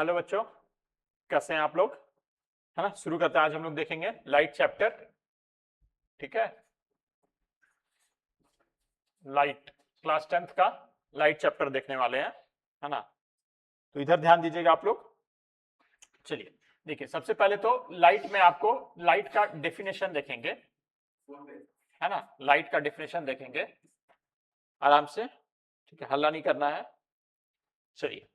Hello बच्चों, कैसे हैं आप लोग? है ना, शुरू करते हैं। आज हम लोग देखेंगे लाइट चैप्टर। ठीक है, लाइट क्लास 10th का लाइट चैप्टर देखने वाले हैं, है ना। तो इधर ध्यान दीजिएगा आप लोग। चलिए देखिए, सबसे पहले तो लाइट में आपको लाइट का डेफिनेशन देखेंगे, है ना। लाइट का डेफिनेशन देखेंगे आराम से, ठीक है, हल्ला नहीं करना है। चलिए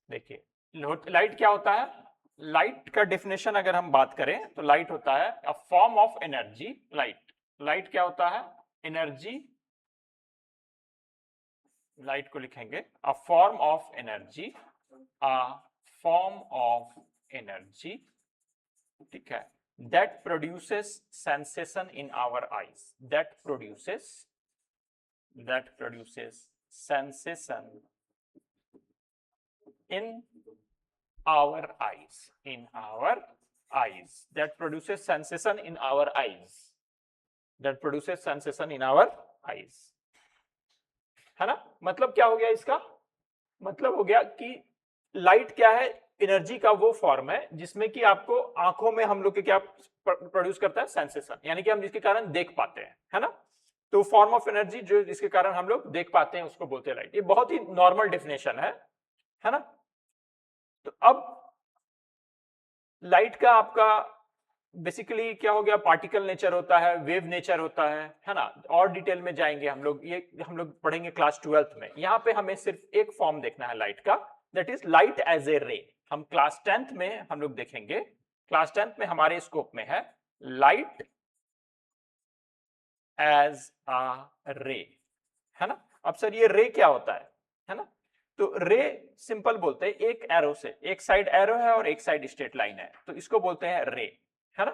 देखिए, लाइट क्या होता है। लाइट का डेफिनेशन अगर हम बात करें तो लाइट होता है a form of energy. Light क्या होता है? एनर्जी। लाइट को लिखेंगे a form of energy, a form of energy, ठीक है, that produces sensation in our eyes, that produces sensation in our eyes, that produces sensation in our eyes, है ना। मतलब क्या हो गया इसका? मतलब हो गया कि लाइट क्या है? एनर्जी का वो फॉर्म है जिसमें कि आपको आंखों में हम लोग के क्या प्रोड्यूस करता है? सेंसेशन, यानी कि हम जिसके कारण देख पाते हैं, है ना। तो फॉर्म ऑफ एनर्जी जो जिसके कारण हम लोग देख पाते हैं उसको बोलते हैं लाइट। ये बहुत ही नॉर्मल डेफिनेशन है ना। तो अब लाइट का आपका बेसिकली क्या हो गया? पार्टिकल नेचर होता है, वेव नेचर होता है ना। और डिटेल में जाएंगे हम लोग, ये हम लोग पढ़ेंगे क्लास 12th में। यहां पे हमें सिर्फ एक फॉर्म देखना है लाइट का, that is light as a ray. हम क्लास 10th में हम लोग देखेंगे, क्लास 10th में हमारे स्कोप में है लाइट एज अ रे, है ना। अब सर ये रे क्या होता है ना। तो रे सिंपल बोलते हैं, एक एरो से, एक साइड एरो है और एक साइड स्ट्रेट लाइन है, तो इसको बोलते हैं रे, है ना।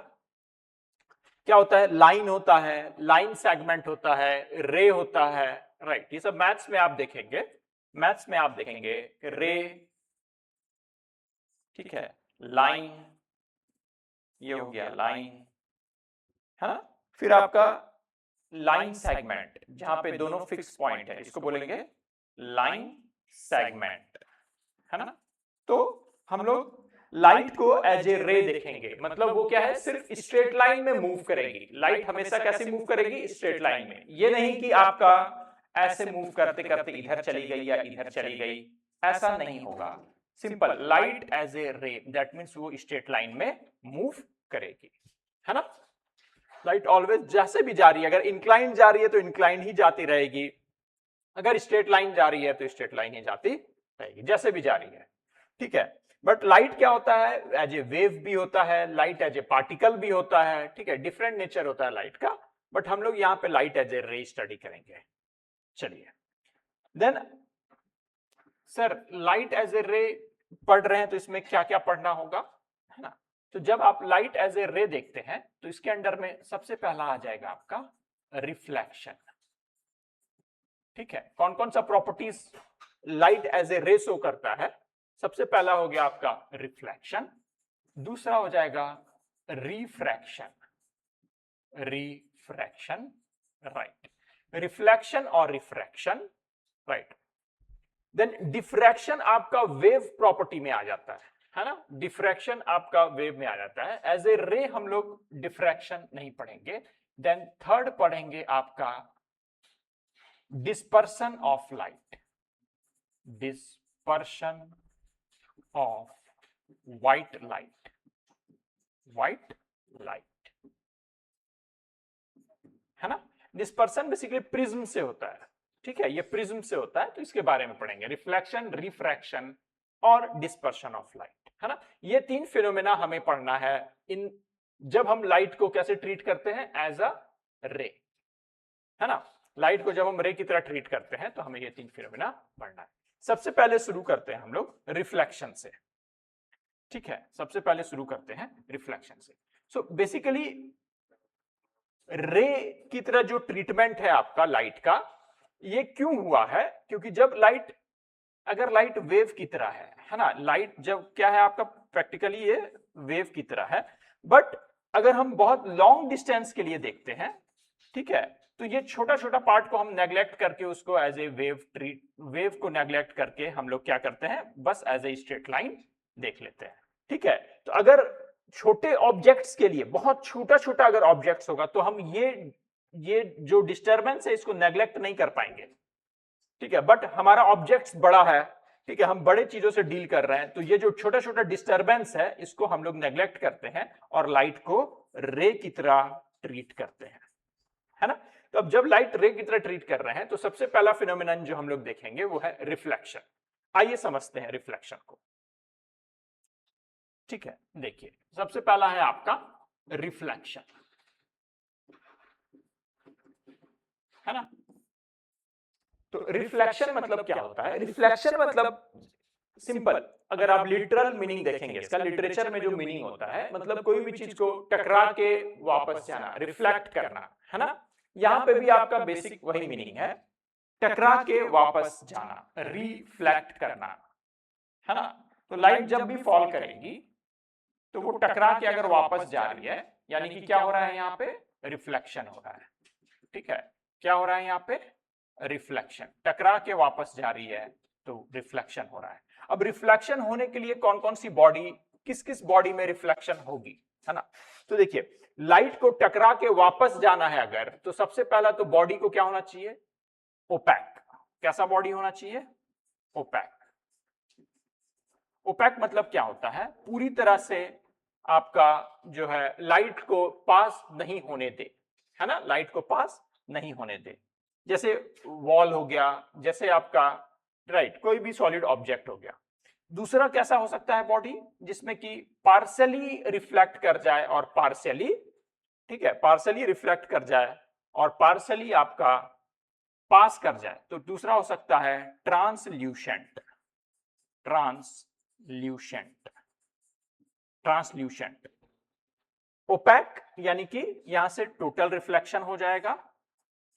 क्या होता है? लाइन होता है, लाइन सेगमेंट होता है, रे होता है, राइट। ये सब मैथ्स में आप देखेंगे, रे, ठीक है, लाइन, ये हो गया लाइन, है ना। फिर आपका लाइन सेगमेंट, जहां पे दोनों फिक्स पॉइंट है, इसको बोलेंगे लाइन सेगमेंट, है ना। तो हम लोग लाइट को एज ए रे देखेंगे, मतलब वो क्या है? सिर्फ स्ट्रेट लाइन में मूव करेगी लाइट। हमेशा कैसे मूव करेगी? स्ट्रेट लाइन में। ये नहीं कि आपका ऐसे मूव करते करते इधर चली गई या इधर चली गई, ऐसा नहीं होगा। सिंपल लाइट एज ए रे, दैट मींस वो स्ट्रेट लाइन में मूव करेगी, है ना। लाइट ऑलवेज जैसे भी जा रही है, अगर इंक्लाइन जा रही है तो इंक्लाइन ही जाती रहेगी, अगर स्ट्रेट लाइन जा रही है तो स्ट्रेट लाइन ही जाती रहेगी, जैसे भी जा रही है, ठीक है। बट लाइट क्या होता है? एज ए वेव भी होता है, लाइट एज ए पार्टिकल भी होता है, ठीक है। डिफरेंट नेचर होता है लाइट का, बट हम लोग यहां पे लाइट एज ए रे स्टडी करेंगे। चलिए then sir, light as a ray पढ़ रहे हैं तो इसमें क्या क्या पढ़ना होगा, है ना। तो जब आप लाइट एज ए रे देखते हैं तो इसके अंडर में सबसे पहला आ जाएगा आपका रिफ्लेक्शन, ठीक है। कौन कौन सा प्रॉपर्टीज लाइट एज ए रे शो करता है? सबसे पहला हो गया आपका रिफ्लेक्शन, दूसरा हो जाएगा रिफ्रैक्शन, राइट। रिफ्लेक्शन और रिफ्रैक्शन, राइट। देन डिफ्रैक्शन आपका वेव प्रॉपर्टी में आ जाता है ना। डिफ्रैक्शन आपका वेव में आ जाता है। एज ए रे हम लोग डिफ्रैक्शन नहीं पढ़ेंगे। देन थर्ड पढ़ेंगे आपका dispersion of light, dispersion of white light, है ना। डिस्पर्शन बेसिकली प्रिज्म से होता है, ठीक है, ये प्रिज्म से होता है, तो इसके बारे में पढ़ेंगे। रिफ्लेक्शन, रिफ्रैक्शन और डिस्पर्शन ऑफ लाइट, है ना। ये तीन फिनोमेना हमें पढ़ना है इन, जब हम लाइट को कैसे ट्रीट करते हैं? एज अ रे, है ना। लाइट को जब हम रे की तरह ट्रीट करते हैं तो हमें ये तीन फिनोमेना पढ़ना है। सबसे पहले शुरू करते हैं हम लोग रिफ्लेक्शन से, ठीक है। सबसे पहले शुरू करते हैं रिफ्लेक्शन से। सो बेसिकली रे की तरह जो ट्रीटमेंट है आपका लाइट का, ये क्यों हुआ है? क्योंकि जब लाइट, अगर लाइट वेव की तरह है ना, लाइट जब क्या है आपका, प्रैक्टिकली ये वेव की तरह है, बट अगर हम बहुत लॉन्ग डिस्टेंस के लिए देखते हैं, ठीक है, तो ये छोटा छोटा पार्ट को हम नेग्लेक्ट करके उसको एज ए वेव को नेग्लेक्ट करके हम लोग क्या करते हैं, बस एज ए स्ट्रेट लाइन देख लेते हैं। ठीक है, तो अगर छोटे ऑब्जेक्ट्स के लिए बहुत छोटा छोटा अगर ऑब्जेक्ट्स होगा तो हम ये जो डिस्टरबेंस है इसको नेग्लेक्ट नहीं कर पाएंगे। ठीक है, बट हमारा ऑब्जेक्ट्स बड़ा है, ठीक है, हम बड़े चीजों से डील कर रहे हैं, तो ये जो छोटा छोटा डिस्टरबेंस है इसको हम लोग नेग्लेक्ट करते हैं और लाइट को रे की तरह ट्रीट करते हैं, है ना। तो अब जब लाइट रे की तरह ट्रीट कर रहे हैं तो सबसे पहला फिनोमिनन जो हम लोग देखेंगे वो है रिफ्लेक्शन। आइए समझते हैं रिफ्लेक्शन को। ठीक है, देखिए सबसे पहला है आपका रिफ्लेक्शन, है ना। तो रिफ्लेक्शन मतलब क्या होता है? रिफ्लेक्शन मतलब सिंपल, अगर आप लिटरल मीनिंग देखेंगे इसका, लिटरेचर में जो मीनिंग होता है मतलब कोई भी चीज को टकरा के वापस जाना, रिफ्लेक्ट करना, है ना। यहां पे भी आपका बेसिक वही मीनिंग है, टकरा के वापस जाना, रिफ्लेक्ट करना, है ना। तो लाइट जब भी फॉल करेगी तो वो टकरा के अगर वापस जा रही है, यानी कि क्या हो रहा है यहाँ पे, रिफ्लेक्शन हो रहा है। ठीक है, क्या हो रहा है यहाँ पे, रिफ्लेक्शन, टकरा के वापस जा रही है तो रिफ्लेक्शन हो रहा है। अब रिफ्लेक्शन होने के लिए कौन कौन सी बॉडी, किस किस बॉडी में रिफ्लेक्शन होगी, है ना। तो देखिए लाइट को टकरा के वापस जाना है अगर, तो सबसे पहला तो बॉडी को क्या होना चाहिए, ओपैक। कैसा बॉडी होना चाहिए, ओपैक। ओपैक मतलब क्या होता है, पूरी तरह से आपका जो है लाइट को पास नहीं होने दे, है ना, लाइट को पास नहीं होने दे। जैसे वॉल हो गया, जैसे आपका राइट कोई भी सॉलिड ऑब्जेक्ट हो गया। दूसरा कैसा हो सकता है बॉडी, जिसमें कि पार्शियली रिफ्लेक्ट कर जाए और पार्शियली, ठीक है, पार्शियली रिफ्लेक्ट कर जाए और पार्शियली आपका पास कर जाए। तो दूसरा हो सकता है ट्रांसल्यूशेंट, ट्रांसल्यूशेंट, ट्रांसल्यूशेंट। ओपैक यानी कि यहां से टोटल रिफ्लेक्शन हो जाएगा,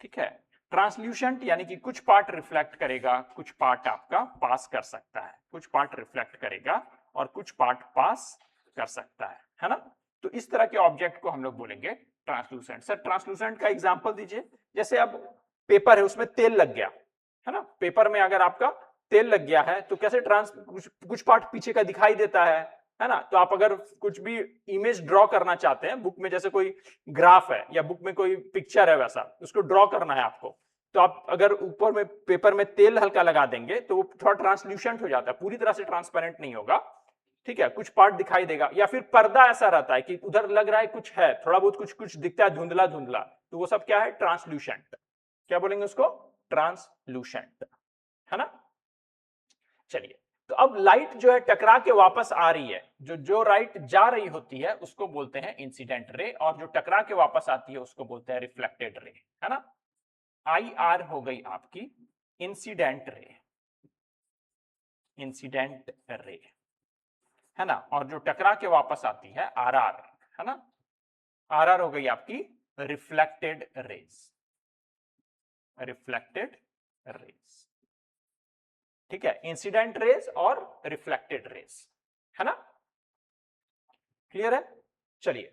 ठीक है। ट्रांसल्यूशेंट यानी कि कुछ पार्ट रिफ्लेक्ट करेगा, कुछ पार्ट आपका पास कर सकता है, कुछ पार्ट रिफ्लेक्ट करेगा और कुछ पार्ट पास कर सकता है ना। तो इस तरह के ऑब्जेक्ट को हम लोग बोलेंगे ट्रांसलूसेंट। सर ट्रांसलूसेंट का एग्जांपल दीजिए। जैसे अब पेपर है, उसमें तेल लग गया, है ना, पेपर में अगर आपका तेल लग गया है तो कैसे कुछ पार्ट पीछे का दिखाई देता है ना। तो आप अगर कुछ भी इमेज ड्रॉ करना चाहते हैं बुक में, जैसे कोई ग्राफ है या बुक में कोई पिक्चर है वैसा, उसको ड्रॉ करना है आपको, तो आप अगर ऊपर में पेपर में तेल हल्का लगा देंगे तो वो थोड़ा ट्रांसल्यूशेंट हो जाता है, पूरी तरह से ट्रांसपेरेंट नहीं होगा, ठीक है, कुछ पार्ट दिखाई देगा। या फिर पर्दा ऐसा रहता है कि उधर लग रहा है कुछ है, थोड़ा बहुत कुछ कुछ दिखता है धुंधला धुंधला, तो वो सब क्या है, ट्रांसल्यूशेंट। क्या बोलेंगे उसको, ट्रांसल्यूशेंट, है ना। चलिए, तो अब लाइट जो है टकरा के वापस आ रही है, जो लाइट जा रही होती है उसको बोलते हैं इंसिडेंट रे, और जो टकरा के वापस आती है उसको बोलते हैं रिफ्लेक्टेड रे, है ना। IR हो गई आपकी इंसिडेंट रे, इंसिडेंट रे, है ना। और जो टकरा के वापस आती है RR, है ना, RR हो गई आपकी रिफ्लेक्टेड रेज, रिफ्लेक्टेड रेज, ठीक है, इंसिडेंट रेज और रिफ्लेक्टेड रेज, है ना। क्लियर है। चलिए,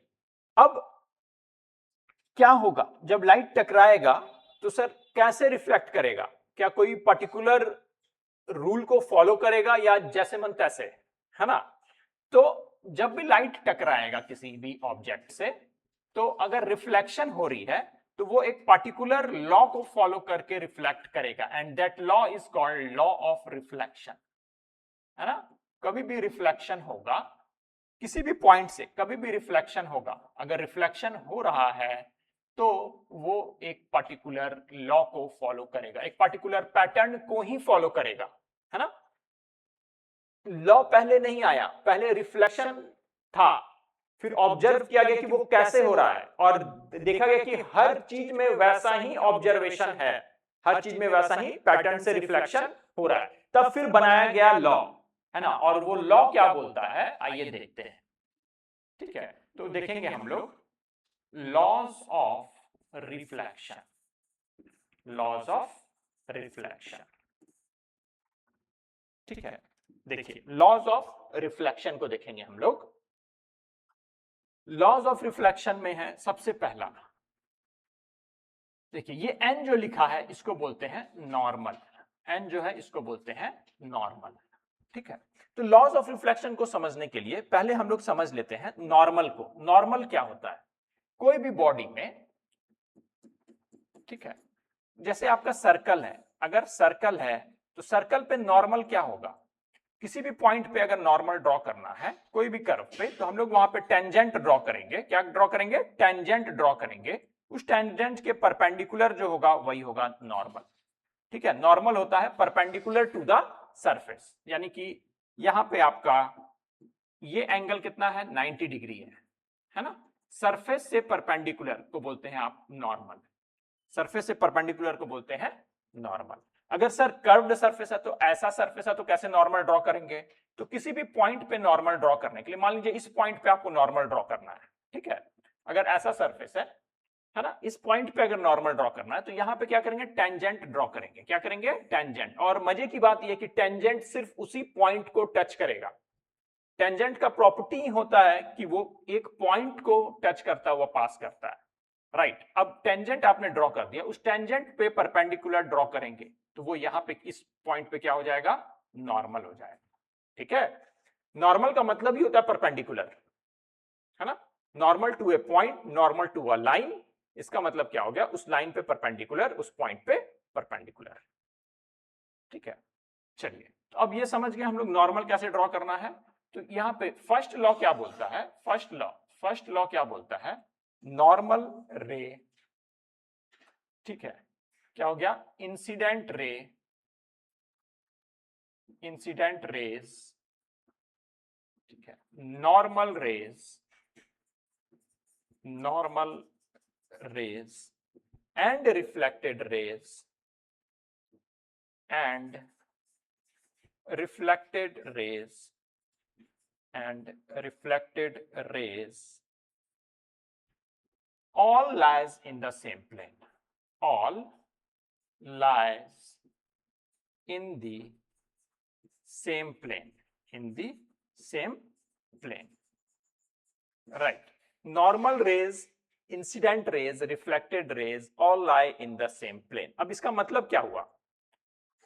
अब क्या होगा जब लाइट टकराएगा, तो सर कैसे रिफ्लेक्ट करेगा, क्या कोई पर्टिकुलर रूल को फॉलो करेगा या जैसे मन तैसे, है ना। तो जब भी लाइट टकराएगा किसी भी ऑब्जेक्ट से, तो अगर रिफ्लेक्शन हो रही है तो वो एक पर्टिकुलर लॉ को फॉलो करके रिफ्लेक्ट करेगा, and that law is called law of reflection, है ना। कभी भी रिफ्लेक्शन होगा किसी भी पॉइंट से, कभी भी रिफ्लेक्शन होगा, अगर रिफ्लेक्शन हो रहा है तो वो एक पर्टिकुलर लॉ को फॉलो करेगा, एक पर्टिकुलर पैटर्न को ही फॉलो करेगा, है ना। लॉ पहले नहीं आया, पहले रिफ्लेक्शन था, फिर ऑब्जर्व किया गया कि वो कैसे हो रहा है, और देखा गया कि हर चीज में वैसा ही ऑब्जर्वेशन है, हर चीज में वैसा ही पैटर्न से रिफ्लेक्शन हो रहा है, तब फिर बनाया गया लॉ, है ना। और वो लॉ क्या बोलता है, आइए देखते हैं, ठीक है। तो देखेंगे हम लोग laws of reflection, laws of reflection, ठीक है। देखिए लॉज ऑफ रिफ्लेक्शन को देखेंगे हम लोग। लॉज ऑफ रिफ्लेक्शन में है सबसे पहला देखिए ये n जो लिखा है इसको बोलते हैं नॉर्मल, n जो है इसको बोलते हैं नॉर्मल, ठीक है। तो लॉज ऑफ रिफ्लेक्शन को समझने के लिए पहले हम लोग समझ लेते हैं नॉर्मल को। नॉर्मल क्या होता है? कोई भी बॉडी में, ठीक है, जैसे आपका सर्कल है, अगर सर्कल है तो सर्कल पे नॉर्मल क्या होगा? किसी भी पॉइंट पे अगर नॉर्मल ड्रॉ करना है कोई भी कर्व पे, तो हम लोग वहां पे टेंजेंट ड्रॉ करेंगे। क्या ड्रॉ करेंगे? टेंजेंट ड्रॉ करेंगे। उस टेंजेंट के परपेंडिकुलर जो होगा वही होगा नॉर्मल, ठीक है। नॉर्मल होता है परपेंडिकुलर टू द सरफेस, यानी कि यहां पे आपका ये एंगल कितना है? 90 डिग्री है ना। सरफेस से परपेंडिकुलर को बोलते हैं आप नॉर्मल, सरफेस से परपेंडिकुलर को बोलते हैं नॉर्मल। अगर सर कर्व्ड सरफेस है तो, ऐसा सरफेस है तो कैसे नॉर्मल ड्रॉ करेंगे? तो किसी भी पॉइंट पे नॉर्मल ड्रॉ करने के लिए, मान लीजिए इस पॉइंट पे आपको नॉर्मल ड्रॉ करना है, ठीक है। अगर ऐसा सरफेस है ना, इस पॉइंट पे अगर नॉर्मल ड्रॉ करना है तो यहां पे क्या करेंगे? टेंजेंट ड्रॉ करेंगे। क्या करेंगे? टेंजेंट। और मजे की बात यह कि टेंजेंट सिर्फ उसी पॉइंट को टच करेगा। टेंजेंट का प्रॉपर्टी होता है कि वो एक पॉइंट को टच करता हुआ पास करता है, राइट। अब टेंजेंट आपने ड्रॉ कर दिया, उस टेंजेंट पे परपेंडिकुलर ड्रॉ करेंगे तो वो यहां पे इस पॉइंट पे क्या हो जाएगा? नॉर्मल हो जाएगा, ठीक है। नॉर्मल का मतलब ही होता है परपेंडिकुलर, है ना। Normal to a point, normal to a line, इसका मतलब क्या हो गया? उस लाइन पे परपेंडिकुलर, उस पॉइंट पे परपेंडिकुलर, ठीक है। चलिए, तो अब ये समझ गए हम लोग नॉर्मल कैसे ड्रॉ करना है। तो यहां पे फर्स्ट लॉ क्या बोलता है? फर्स्ट लॉ क्या बोलता है? नॉर्मल रे, ठीक है, क्या हो गया? इंसिडेंट रेज, ठीक है, normal rays and reflected rays and reflected rays all lies in the same plane, all lies in the same plane, right. Normal rays, incident rays, reflected rays all lie in the same plane. अब इसका मतलब क्या हुआ?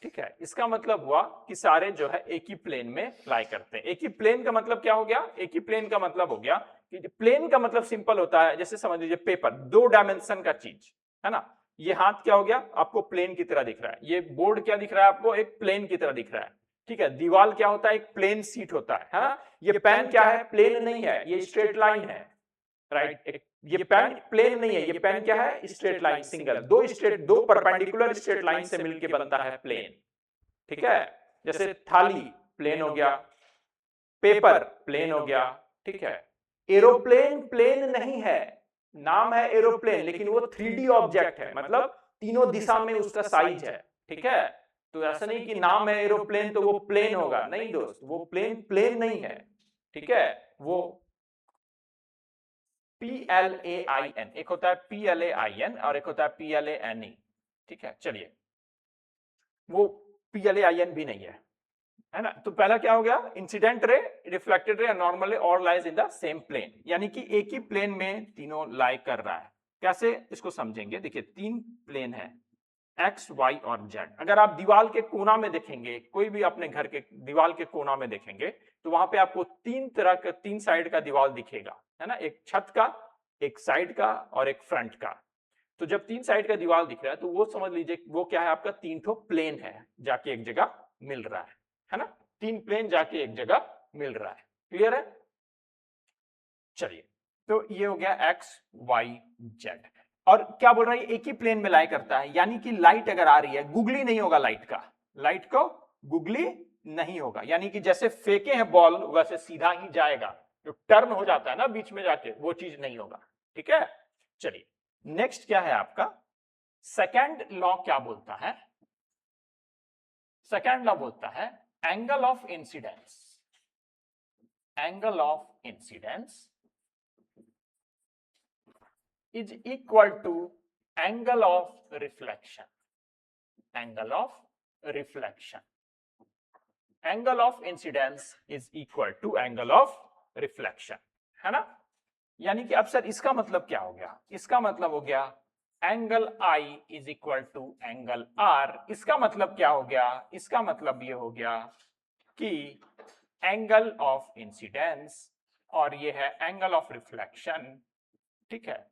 ठीक है, इसका मतलब हुआ कि सारे जो है एक ही प्लेन में लाई करते हैं। एक ही प्लेन का मतलब क्या हो गया? एक ही प्लेन का मतलब हो गया कि प्लेन का मतलब सिंपल होता है, जैसे समझ लीजिए पेपर, 2 डायमेंशन का चीज है ना। ये हाथ क्या हो गया? आपको प्लेन की तरह दिख रहा है। ये बोर्ड क्या दिख रहा है आपको? एक प्लेन की तरह दिख रहा है, ठीक है। दीवार क्या होता है? एक प्लेन सीट होता है। ये पेन क्या है? प्लेन नहीं है, ये स्ट्रेट लाइन है, राइट। ये पेन प्लेन नहीं है, ये पेन क्या है? Straight line, single. दो परपेंडिकुलर स्ट्रेट लाइन से मिलकर बनता है प्लेन, ठीक है। जैसे थाली प्लेन हो गया, पेपर प्लेन हो गया, ठीक है। एरोप्लेन प्लेन नहीं है, नाम है एरोप्लेन, लेकिन वो 3D ऑब्जेक्ट है, मतलब तीनों दिशा में उसका साइज है, ठीक है। तो ऐसा नहीं कि नाम है एरोप्लेन तो वो प्लेन होगा, नहीं दोस्त, वो प्लेन नहीं है, ठीक है। वो PLAIN, एक होता है PLAIN और एक होता है PLANE, ठीक है। चलिए, वो PLAIN भी नहीं है ना। तो पहला क्या हो गया? Incident ray, reflected ray, normal ray, all lies in the same plane, यानी कि एक ही प्लेन में तीनों लाई कर रहा है। कैसे इसको समझेंगे? देखिए, 3 प्लेन है, एक्स, वाई और जेड। अगर आप दीवार के कोना में देखेंगे, कोई भी अपने घर के दीवार के कोना में देखेंगे, तो वहां पे आपको 3 साइड का दीवार दिखेगा, है ना। एक छत का, एक साइड का और एक फ्रंट का। तो जब 3 साइड का दीवार दिख रहा है तो वो समझ लीजिए वो क्या है? आपका 3 ठो प्लेन है, जाके एक जगह मिल रहा है ना। 3 प्लेन जाके एक जगह मिल रहा है। क्लियर है? चलिए, तो ये हो गया एक्स, वाई, जेड। और क्या बोल रहा है? एक ही प्लेन में लाई करता है, यानी कि लाइट अगर आ रही है, गुगली नहीं होगा लाइट को गुगली नहीं होगा, यानी कि जैसे फेंके हैं बॉल वैसे सीधा ही जाएगा। जो टर्न हो जाता है ना बीच में जाके, वो चीज नहीं होगा, ठीक है। चलिए, नेक्स्ट क्या है आपका? सेकेंड लॉ क्या बोलता है? सेकेंड लॉ बोलता है angle of incidence is equal to angle of reflection. Angle of incidence is equal to angle of reflection, है ना। यानी कि अब सर इसका मतलब क्या हो गया? इसका मतलब हो गया angle I is equal to angle R. इसका मतलब क्या हो गया? इसका मतलब ये हो गया कि एंगल ऑफ इंसिडेंस और ये है एंगल ऑफ रिफ्लेक्शन, ठीक है,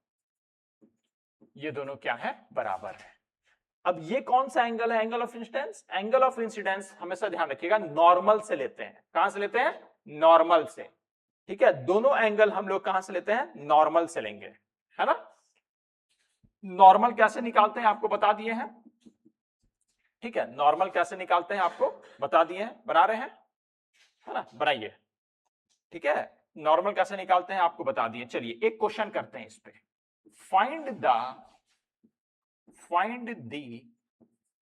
ये दोनों क्या है? बराबर है। अब ये कौन सा एंगल है? Angle of incidence. Angle of incidence हमेशा ध्यान रखिएगा नॉर्मल से लेते हैं। कहां से लेते हैं? नॉर्मल से, ठीक है। दोनों एंगल हम लोग कहां से लेते हैं? नॉर्मल से लेंगे, है ना। नॉर्मल कैसे निकालते हैं आपको बता दिए हैं, ठीक है। नॉर्मल कैसे निकालते हैं आपको बता दिए हैं, बना रहे हैं, है ना, बनाइए, ठीक है। नॉर्मल कैसे निकालते हैं आपको बता दिए। चलिए एक क्वेश्चन करते हैं इस पे। Find the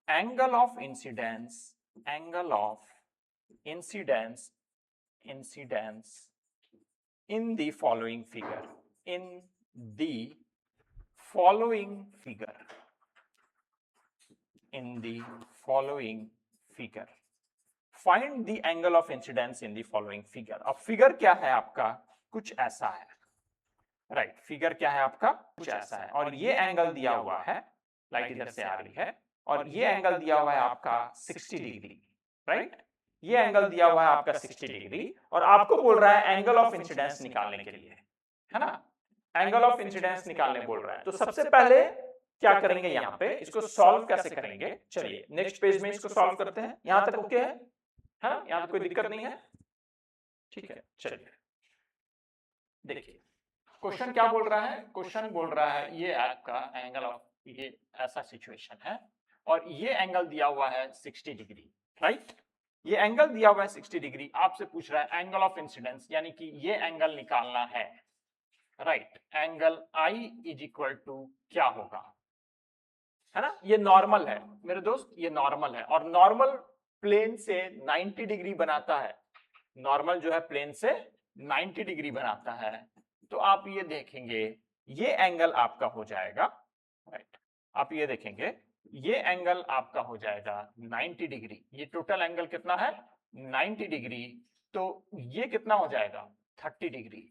angle of incidence, angle of incidence in the following figure, in the following figure, in the following figure, find the angle of incidence in the following figure। अब फिगर क्या है आपका? कुछ ऐसा है, राइट। फिगर क्या है आपका? कुछ ऐसा है, और ये एंगल दिया हुआ है, लाइट इधर से आ रही है, और ये एंगल दिया हुआ है आपका 60 डिग्री, राइट। ये एंगल दिया हुआ है आपका 60 डिग्री, और आपको बोल रहा है एंगल ऑफ इंसिडेंस निकालने के लिए, है ना। एंगल ऑफ इंसिडेंस निकालने बोल रहा है। तो सबसे पहले क्या करेंगे यहाँ पे? इसको सॉल्व कैसे करेंगे? चलिए नेक्स्ट पेज में इसको सॉल्व करते हैं। यहां तक ओके है ना? यहां तक कोई दिक्कत नहीं है, ठीक है। चलिए देखिए क्वेश्चन क्या बोल रहा है। क्वेश्चन बोल रहा है ये आपका एंगल ऑफ, ये ऐसा सिचुएशन है और ये एंगल दिया हुआ है 60 डिग्री, राइट। ये एंगल दिया हुआ है 60 डिग्री। आपसे पूछ रहा है एंगल ऑफ इंसिडेंस, यानी कि ये एंगल निकालना है, right. Angle I is equal to क्या होगा, है ना। ये नॉर्मल है मेरे दोस्त, ये नॉर्मल है, और नॉर्मल प्लेन से 90 डिग्री बनाता है। नॉर्मल जो है प्लेन से 90 डिग्री बनाता है। तो आप ये देखेंगे ये एंगल आपका हो जाएगा, राइट। आप ये देखेंगे ये एंगल आपका हो जाएगा 90 डिग्री। ये टोटल एंगल कितना है? 90 डिग्री। तो ये कितना हो जाएगा? 30 डिग्री।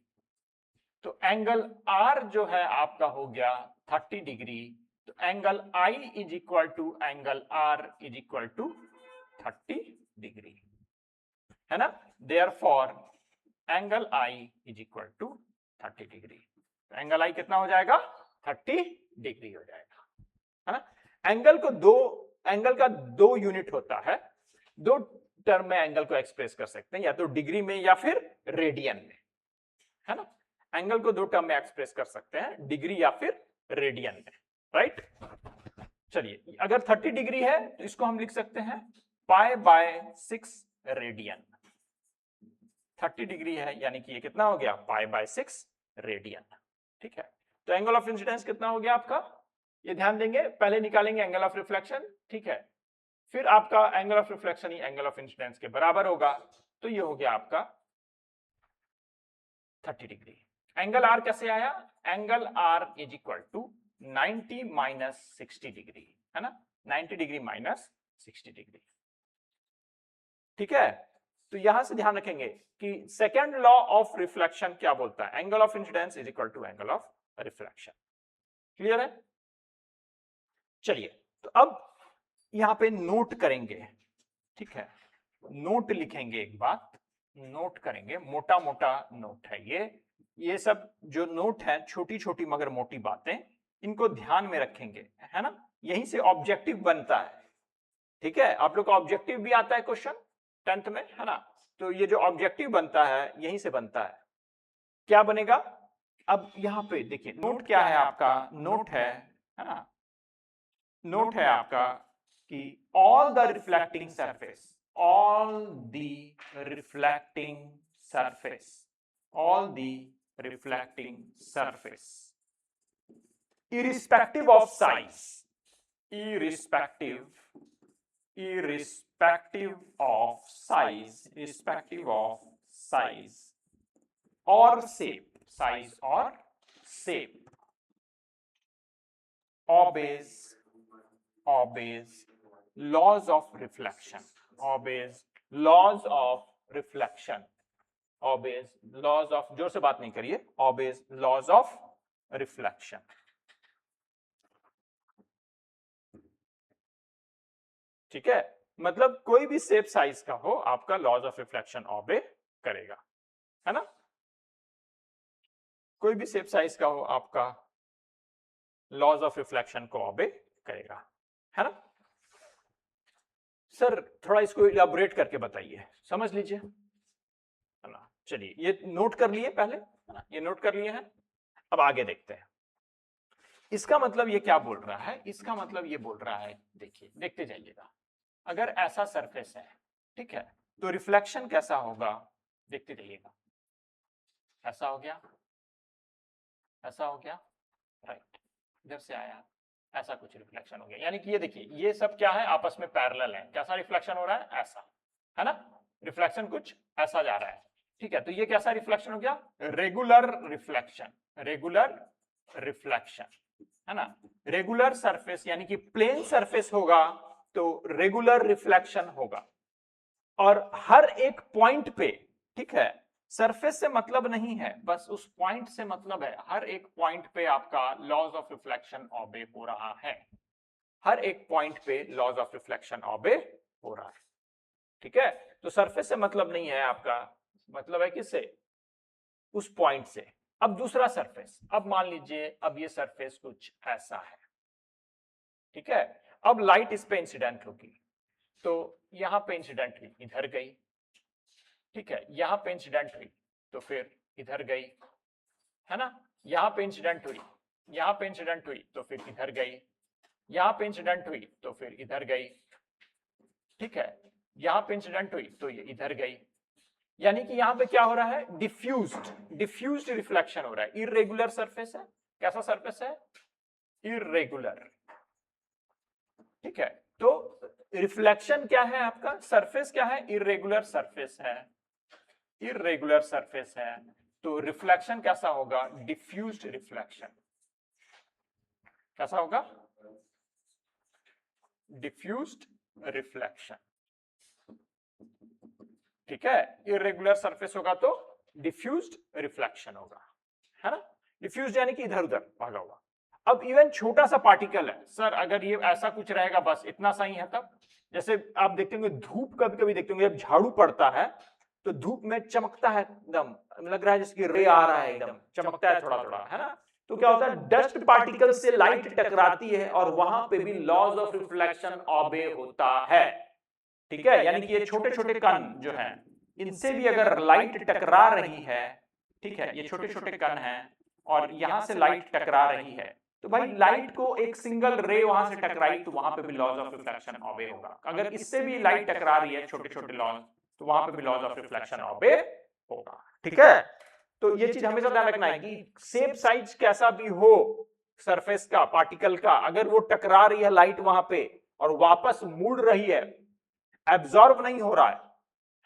तो एंगल आर जो है आपका हो गया 30 डिग्री। तो angle I is equal to angle R is equal to 30 degree, है ना। Therefore angle I is equal to 30 degree. Angle I कितना हो जाएगा? 30 डिग्री हो जाएगा, है ना। एंगल का दो यूनिट होता है। दो टर्म में एंगल को एक्सप्रेस कर सकते हैं, या तो डिग्री में या फिर रेडियन में, है ना। एंगल को दो टर्म में एक्सप्रेस कर सकते हैं, डिग्री या फिर रेडियन में, राइट। चलिए अगर 30 डिग्री है तो इसको हम लिख सकते हैं पाई बाय 6 रेडियन। 30 डिग्री है यानी कि ये कितना हो गया? पाई बाय 6 रेडियन, ठीक है। तो एंगल ऑफ इंसिडेंस कितना हो गया आपका? ये ध्यान देंगे, पहले निकालेंगे एंगल ऑफ रिफ्लेक्शन, ठीक है। फिर आपका angle of reflection he angle of incidence के बराबर होगा। तो ये हो गया आपका 30 डिग्री। एंगल आर कैसे आया? Angle R is equal to 90 minus 60 degree, है ना। 90 डिग्री माइनस 60 डिग्री, ठीक है। तो यहां से ध्यान रखेंगे कि सेकेंड लॉ ऑफ रिफ्लेक्शन क्या बोलता है? Angle of incidence is equal to angle of reflection. Clear है? चलिए तो अब यहां पे नोट करेंगे, ठीक है। नोट लिखेंगे, एक बात नोट करेंगे, मोटा मोटा नोट है ये सब जो नोट है, छोटी छोटी मगर मोटी बातें, इनको ध्यान में रखेंगे, है ना। यहीं से ऑब्जेक्टिव बनता है, ठीक है। आप लोग का ऑब्जेक्टिव भी आता है क्वेश्चन 10th में, है ना। तो ये जो ऑब्जेक्टिव बनता है यहीं से बनता है। क्या बनेगा? अब यहां पे देखिए नोट क्या है आपका? नोट है ना, नोट है आपका कि all the reflecting surface, all the reflecting surface, all the reflecting surface, irrespective of size, irrespective of size, irrespective of size or shape, size or shape, obeys laws of reflection, obeys laws of reflection, obeys laws of, जोर से बात नहीं करिए, obeys laws of reflection। ठीक है, मतलब कोई भी शेप साइज का हो आपका लॉज ऑफ रिफ्लेक्शन ऑबे करेगा, है ना। कोई भी शेप साइज का हो आपका लॉज ऑफ रिफ्लेक्शन को ऑबे करेगा, है ना। सर थोड़ा इसको इलाबोरेट करके बताइए, समझ लीजिए, है ना। चलिए ये नोट कर लिए पहले, है ना, ये नोट कर लिए हैं। अब आगे देखते हैं इसका मतलब ये क्या बोल रहा है। इसका मतलब ये बोल रहा है, देखिए देखते जाइएगा, अगर ऐसा सरफेस है, ठीक है, तो रिफ्लेक्शन कैसा होगा, देखते जाइएगा। ऐसा हो गया, ऐसा हो गया, राइट, इधर से आया, ऐसा कुछ रिफ्लेक्शन हो गया। यानी कि ये देखिए, ये सब क्या है, आपस में पैरेलल है। कैसा रिफ्लेक्शन हो रहा है, ऐसा, है ना, रिफ्लेक्शन कुछ ऐसा जा रहा है, ठीक है। तो ये कैसा रिफ्लेक्शन हो गया, रेगुलर रिफ्लेक्शन, रेगुलर रिफ्लेक्शन, है ना। रेगुलर सरफेस यानी कि प्लेन सरफेस होगा तो रेगुलर रिफ्लेक्शन होगा। और हर एक पॉइंट पे, ठीक है, सरफेस से मतलब नहीं है, बस उस पॉइंट से मतलब है। हर एक पॉइंट पे आपका लॉज ऑफ रिफ्लेक्शन ऑबे हो रहा है, हर एक पॉइंट पे लॉज ऑफ रिफ्लेक्शन ऑबे हो रहा है, ठीक है। तो सरफेस से मतलब नहीं है आपका, मतलब है किससे, उस पॉइंट से। अब दूसरा सरफेस, अब मान लीजिए अब ये सरफेस कुछ ऐसा है, ठीक है। अब लाइट इस पे इंसिडेंट होगी, तो यहां पे इंसिडेंट हुई, इधर गई, ठीक है, यहां पे इंसिडेंट हुई तो फिर इधर गई, है ना। यहां पे इंसिडेंट हुई, यहां पे इंसिडेंट हुई तो फिर इधर गई, यहां पे इंसिडेंट हुई तो फिर इधर गई, ठीक है, यहां पे इंसिडेंट हुई तो ये इधर गई। यानी कि यहां पे क्या हो रहा है, डिफ्यूज्ड, डिफ्यूज्ड रिफ्लेक्शन हो रहा है। इर्रेगुलर सरफेस है, कैसा सरफेस है, इर्रेगुलर, ठीक है। तो रिफ्लेक्शन क्या है आपका, सरफेस क्या है, इर्रेगुलर सरफेस है, इर्रेगुलर सरफेस है, तो रिफ्लेक्शन कैसा होगा, डिफ्यूज्ड रिफ्लेक्शन, कैसा होगा, डिफ्यूज्ड रिफ्लेक्शन, ठीक है। इर्रेगुलर सरफेस होगा तो डिफ्यूज्ड रिफ्लेक्शन होगा, है ना। डिफ्यूज्ड यानी कि इधर उधर भागा हुआ। अब इवन छोटा सा पार्टिकल है, सर अगर ये ऐसा कुछ रहेगा, बस इतना सा ही है, तब जैसे आप देखते होंगे धूप, कभी कभी देखते होंगे जब झाड़ू पड़ता है तो धूप में चमकता है, एकदम लग रहा है जैसे कि रे आ रहा है, एकदम चमकता है थोड़ा थोड़ा, है ना। तो क्या होता है, डस्ट पार्टिकल से लाइट टकराती है और वहां पे भी लॉज ऑफ रिफ्लेक्शन ऑबे होता है, ठीक है। यानी कि ये छोटे छोटे कण जो हैं, इनसे भी अगर लाइट टकरा रही है, ठीक है, ये छोटे छोटे कण हैं और यहां से लाइट टकरा रही है, तो भाई लाइट को एक सिंगल रे वहां से टकराई तो वहां पे भी लॉज ऑफ रिफ्लेक्शन ऑबे होगा। अगर इससे भी लाइट टकरा रही है, छोटे छोटे लॉज, तो वहां पे भी लॉज ऑफ रिफ्लेक्शन ऑबे होगा, ठीक है। तो ये चीज हमेशा ध्यान रखना है कि शेप साइज कैसा भी हो सरफेस का, पार्टिकल का, अगर वो टकरा रही है लाइट वहां पे और वापस मुड़ रही है, एब्जॉर्ब नहीं हो रहा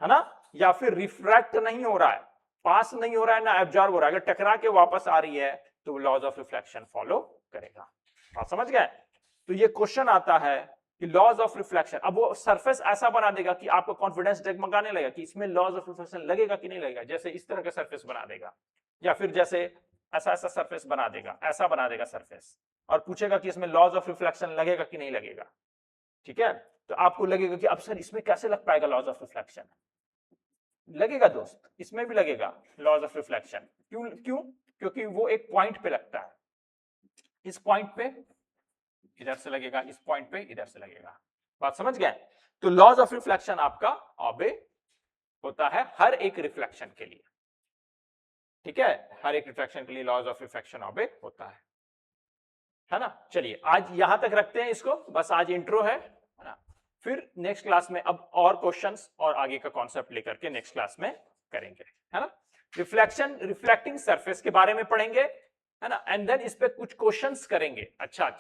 है ना, या फिर रिफ्रैक्ट नहीं हो रहा है, पास नहीं हो रहा है ना एब्जॉर्ब हो रहा है, अगर टकरा के वापस आ रही है तो लॉज ऑफ रिफ्लेक्शन फॉलो करेगा। आप समझ गए। तो ये क्वेश्चन आता है कि लॉज ऑफ रिफ्लेक्शन, अब वो सरफेस ऐसा बना देगा कि आपका कॉन्फिडेंस डगमगाने लगेगा कि इसमें लॉज ऑफ रिफ्लेक्शन लगेगा कि नहीं लगेगा। जैसे इस तरह का सरफेस बना देगा, या फिर जैसे ऐसा ऐसा सरफेस बना देगा, ऐसा बना देगा सरफेस, और पूछेगा कि इसमें लॉज ऑफ रिफ्लेक्शन लगेगा कि नहीं लगेगा, ठीक है। तो आपको लगेगा कि अब सर इसमें कैसे लग पाएगा लॉज ऑफ रिफ्लेक्शन, लगेगा दोस्त, इसमें भी लगेगा लॉज ऑफ रिफ्लेक्शन। क्यों क्यों, क्योंकि वो एक पॉइंट पे लगता है, इस पॉइंट पे इधर से लगेगा, इस पॉइंट पे इधर से लगेगा। बात समझ गए। तो लॉज ऑफ रिफ्लेक्शन आपका ऑबे होता है हर एक रिफ्लेक्शन के लिए, ठीक है, हर एक रिफ्लेक्शन के लिए लॉज ऑफ रिफ्लेक्शन ऑबे होता है ना। चलिए आज यहां तक रखते हैं इसको, बस आज इंट्रो है ना। फिर नेक्स्ट क्लास में अब और क्वेश्चंस और आगे का कॉन्सेप्ट लेकर के नेक्स्ट क्लास में करेंगे, है ना। रिफ्लेक्शन, रिफ्लेक्टिंग सरफेस के बारे में पढ़ेंगे, है ना, एंड देन इस पे कुछ क्वेश्चंस करेंगे। अच्छा,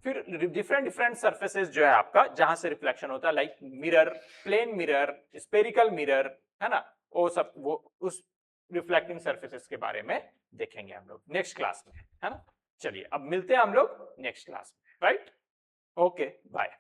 फिर डिफरेंट डिफरेंट सरफेसेस जो है आपका जहां से रिफ्लेक्शन होता है, like mirror, plane mirror, spherical mirror, है ना, वो सब, वो उस रिफ्लेक्टिंग सरफेसेस के बारे में देखेंगे हम लोग नेक्स्ट क्लास में, है ना। चलिए अब मिलते हैं हम लोग नेक्स्ट क्लास में, राइट। Okay bye.